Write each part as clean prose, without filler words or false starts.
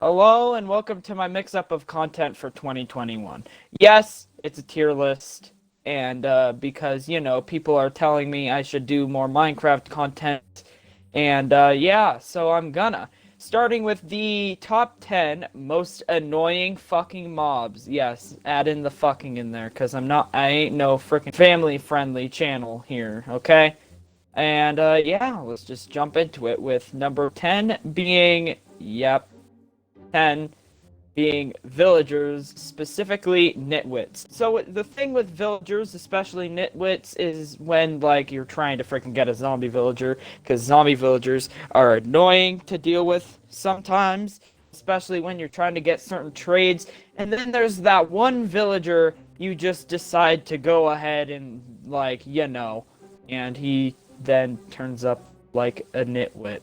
Hello and welcome to my mix-up of content for 2021. Yes, it's a tier list, and because, people are telling me I should do more Minecraft content, and yeah, so I'm gonna. Starting with the top 10 most annoying fucking mobs. Yes, add in the fucking in there, because I ain't no freaking family-friendly channel here, okay? And yeah, let's just jump into it with number 10 being, yep, 10 being villagers, specifically nitwits. So the thing with villagers, especially nitwits, is when, like, you're trying to freaking get a zombie villager, because zombie villagers are annoying to deal with sometimes, especially when you're trying to get certain trades, and then there's that one villager you just decide to go ahead and, like, and he then turns up like a nitwit.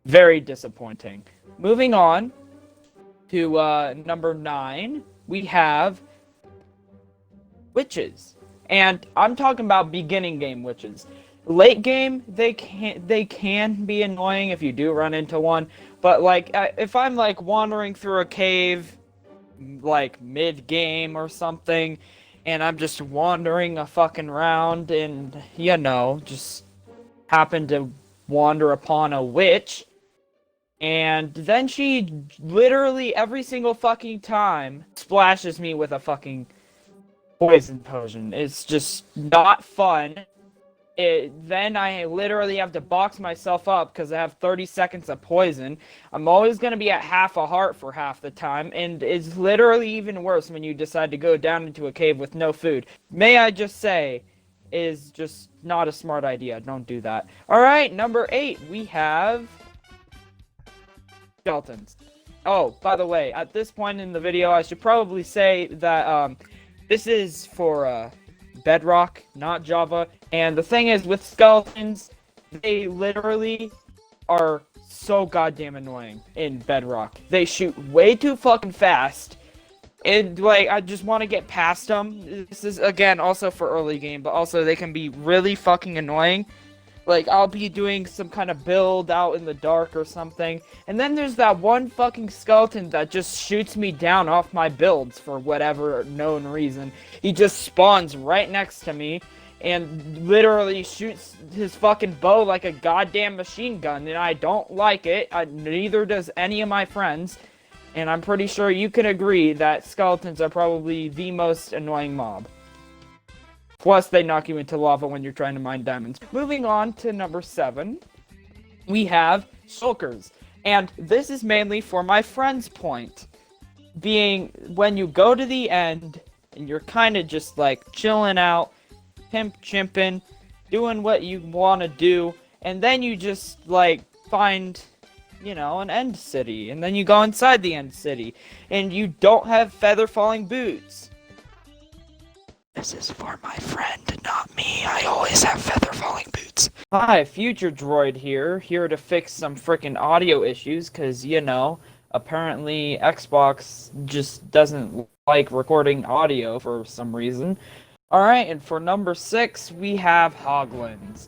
Very disappointing. Moving on to number 9, we have witches. And I'm talking about beginning game witches. Late game, they can be annoying if you do run into one, but like if I'm like wandering through a cave like mid game or something and I'm just wandering a fucking round and just happen to wander upon a witch, and then she literally every single fucking time splashes me with a fucking poison potion. It's just not fun. Then I literally have to box myself up because I have 30 seconds of poison. I'm always going to be at half a heart for half the time, and it's literally even worse when you decide to go down into a cave with no food. May I just say, is just not a smart idea. Don't do that. Alright, number 8, we have skeletons. Oh, by the way, at this point in the video, I should probably say that this is for Bedrock, not Java. And the thing is, with skeletons, they literally are so goddamn annoying in Bedrock. They shoot way too fucking fast. And, like, I just want to get past them. This is, again, also for early game, but also they can be really fucking annoying. Like, I'll be doing some kind of build out in the dark or something, and then there's that one fucking skeleton that just shoots me down off my builds for whatever known reason. He just spawns right next to me, and literally shoots his fucking bow like a goddamn machine gun, and I don't like it. Neither does any of my friends, and I'm pretty sure you can agree that skeletons are probably the most annoying mob. Plus, they knock you into lava when you're trying to mine diamonds. Moving on to number 7, we have shulkers. And this is mainly for my friend's point. Being, when you go to the end, and you're kind of just, like, chilling out, pimp chimping, doing what you want to do, and then you just, like, find, an end city. And then you go inside the end city, and you don't have feather falling boots. This is for my friend, not me. I always have feather falling boots. Hi, Future Droid here to fix some frickin' audio issues, cause, apparently Xbox just doesn't like recording audio for some reason. Alright, and for number 6, we have Hoglands.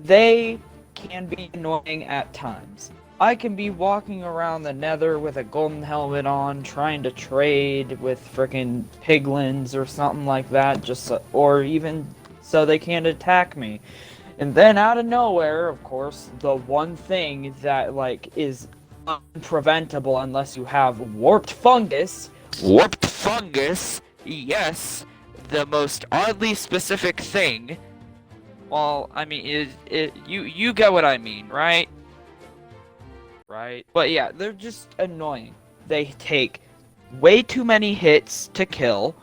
They can be annoying at times. I can be walking around the nether with a golden helmet on, trying to trade with frickin' piglins or something like that, or even so they can't attack me. And then out of nowhere, of course, the one thing that, like, is unpreventable unless you have warped fungus. Warped fungus, yes, the most oddly specific thing. Well, I mean, you get what I mean, right? Right? But yeah, they're just annoying. They take way too many hits to kill.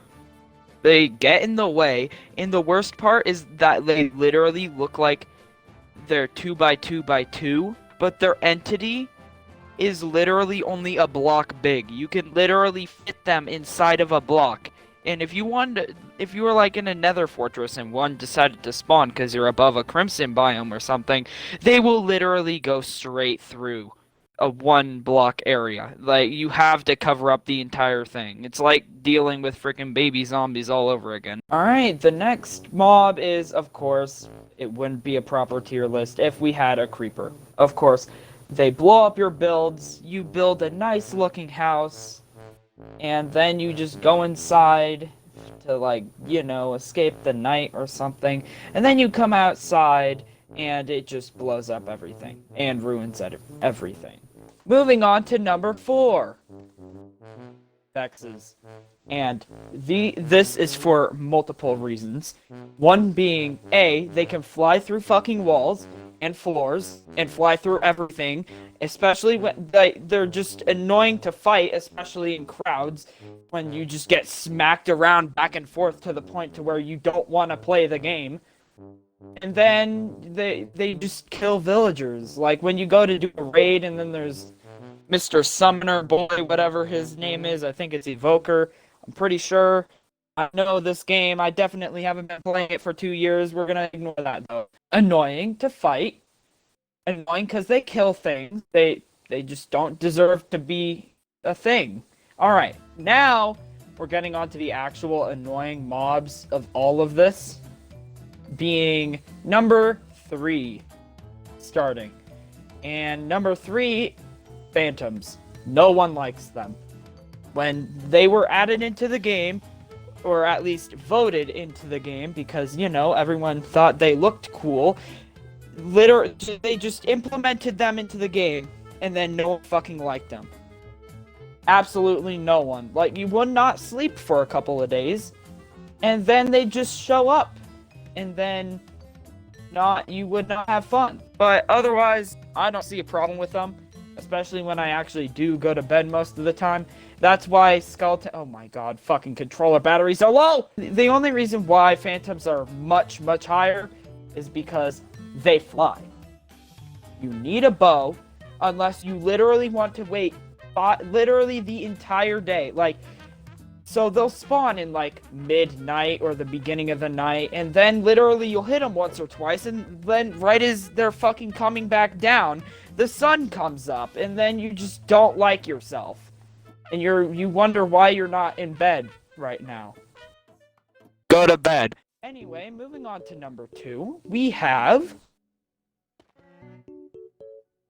They get in the way, and the worst part is that they literally look like they're 2x2x2, but their entity is literally only a block big. You can literally fit them inside of a block. And if you were like in a nether fortress and one decided to spawn because you're above a crimson biome or something, they will literally go straight through a one block area. Like, you have to cover up the entire thing. It's like dealing with freaking baby zombies all over again. Alright, the next mob is, of course, it wouldn't be a proper tier list if we had a creeper. Of course, They blow up your builds, you build a nice looking house, and then you just go inside to, like, you know, escape the night or something, and then you come outside, and it just blows up everything, and ruins everything. Moving on to number 4. Vexes. And this is for multiple reasons. One being, A, they can fly through fucking walls and floors and fly through everything, especially when they're just annoying to fight, especially in crowds, when you just get smacked around back and forth to the point to where you don't want to play the game. And then they just kill villagers. Like when you go to do a raid and then there's Mr. Summoner Boy, whatever his name is, I think it's Evoker. I'm pretty sure. I know this game. I definitely haven't been playing it for 2 years. We're gonna ignore that though. Annoying to fight. Annoying because they kill things. They just don't deserve to be a thing. Alright, now we're getting on to the actual annoying mobs of all of this. Being number 3. Starting. And number 3, Phantoms. No one likes them. When they were added into the game, or at least voted into the game, because, you know, everyone thought they looked cool, literally, they just implemented them into the game, and then no one fucking liked them. Absolutely no one. Like, you would not sleep for a couple of days, and then they just show up, and then you would not have fun. But otherwise, I don't see a problem with them, especially when I actually do go to bed most of the time. That's why Skeleton... Oh my god, fucking controller batteries are low! The only reason why Phantoms are much, much higher is because they fly. You need a bow, unless you literally want to wait literally the entire day. Like, so they'll spawn in, like, midnight or the beginning of the night, and then literally you'll hit them once or twice, and then right as they're fucking coming back down, the sun comes up, and then you just don't like yourself. And you wonder why you're not in bed right now. Go to bed. Anyway, moving on to number 2, we have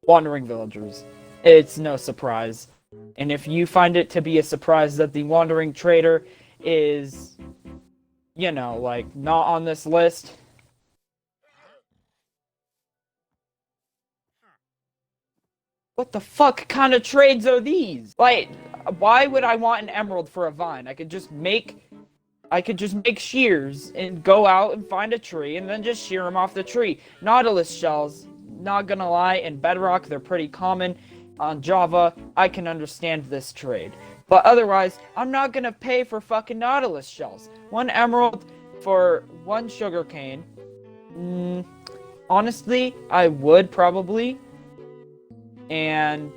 Wandering Villagers. It's no surprise. And if you find it to be a surprise that the Wandering Trader is, you know, like, not on this list, what the fuck kind of trades are these? Like, why would I want an emerald for a vine? I could just make shears and go out and find a tree and then just shear them off the tree. Nautilus shells, not gonna lie, in Bedrock they're pretty common. On Java, I can understand this trade. But otherwise, I'm not gonna pay for fucking Nautilus shells. 1 emerald for 1 sugarcane. Honestly, I would probably. And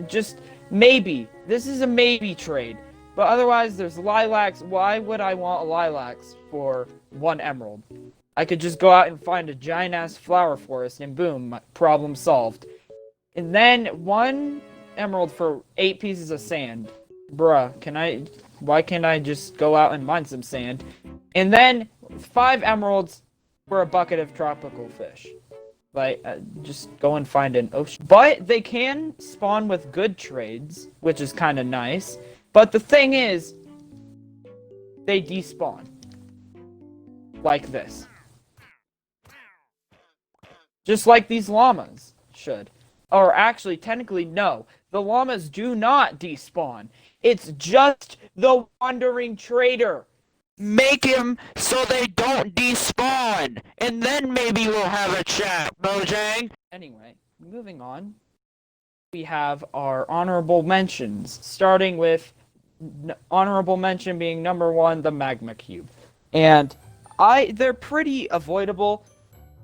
just maybe. This is a maybe trade. But otherwise, there's lilacs. Why would I want lilacs for 1 emerald? I could just go out and find a giant-ass flower forest and boom, problem solved. And then 1 emerald for 8 pieces of sand. Bruh, why can't I just go out and mine some sand? And then 5 emeralds for a bucket of tropical fish. Like, just go and find an ocean. But they can spawn with good trades, which is kind of nice. But the thing is, they despawn. Like this. Just like these llamas should. Or actually, technically, no. The llamas do not despawn. It's just the Wandering Trader. Make him so they don't despawn, and then maybe we'll have a chat, Mojang. Anyway, moving on. We have our honorable mentions, starting with honorable mention being number 1, the Magma Cube. And they're pretty avoidable,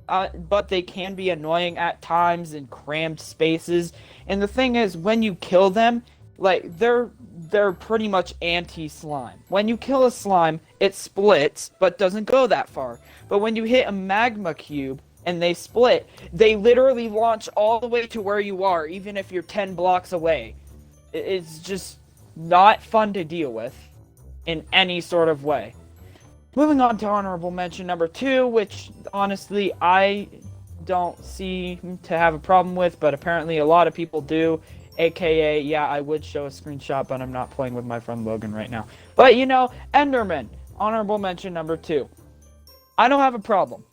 but they can be annoying at times in crammed spaces. And the thing is, when you kill them, like, they're pretty much anti-slime. When you kill a slime, it splits, but doesn't go that far. But when you hit a magma cube, and they split, they literally launch all the way to where you are, even if you're 10 blocks away. It's just not fun to deal with, in any sort of way. Moving on to honorable mention number 2, which, honestly, I don't seem to have a problem with, but apparently a lot of people do. AKA, yeah, I would show a screenshot, but I'm not playing with my friend Logan right now. But you know, Enderman, honorable mention number 2. I don't have a problem.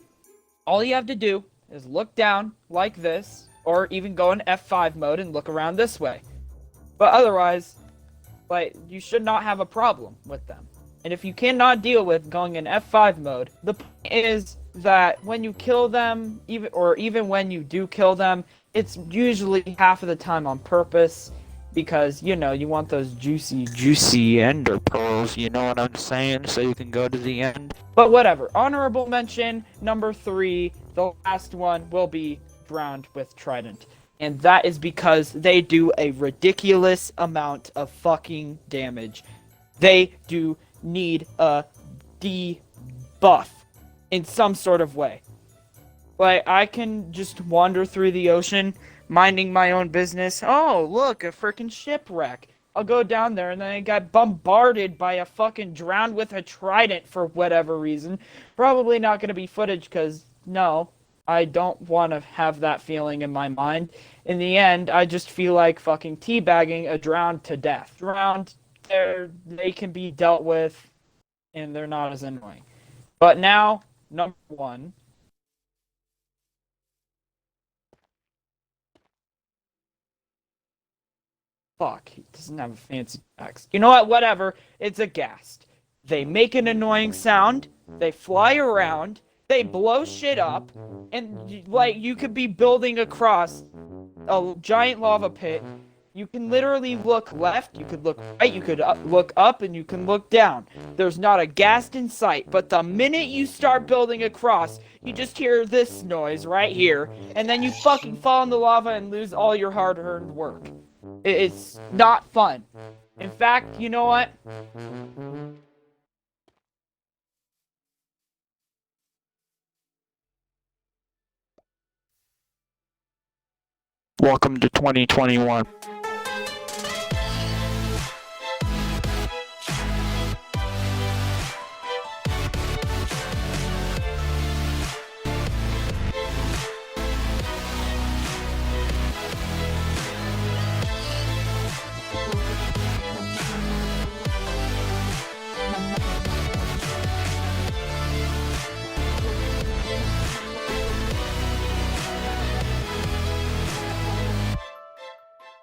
All you have to do is look down like this, or even go in F5 mode and look around this way. But otherwise, like, you should not have a problem with them. And if you cannot deal with going in F5 mode, the point is that when you kill them, even when you do kill them, it's usually half of the time on purpose, because, you know, you want those juicy ender pearls, you know what I'm saying, so you can go to the end. But whatever. Honorable mention number 3, the last one, will be Drowned with Trident. And that is because they do a ridiculous amount of fucking damage. They do need a debuff in some sort of way. Like, I can just wander through the ocean, minding my own business. Oh, look, a freaking shipwreck. I'll go down there, and then I got bombarded by a fucking Drowned with a Trident for whatever reason. Probably not going to be footage, because, no, I don't want to have that feeling in my mind. In the end, I just feel like fucking teabagging a Drowned to death. Drowned, they can be dealt with, and they're not as annoying. But now, number 1. Fuck, he doesn't have a fancy text. You know what? Whatever. It's a Ghast. They make an annoying sound. They fly around. They blow shit up. And, like, you could be building across a giant lava pit. You can literally look left, you could look right, you could look up, and you can look down. There's not a Ghast in sight, but the minute you start building across, you just hear this noise right here, and then you fucking fall in the lava and lose all your hard-earned work. It's not fun. In fact, you know what? Welcome to 2021.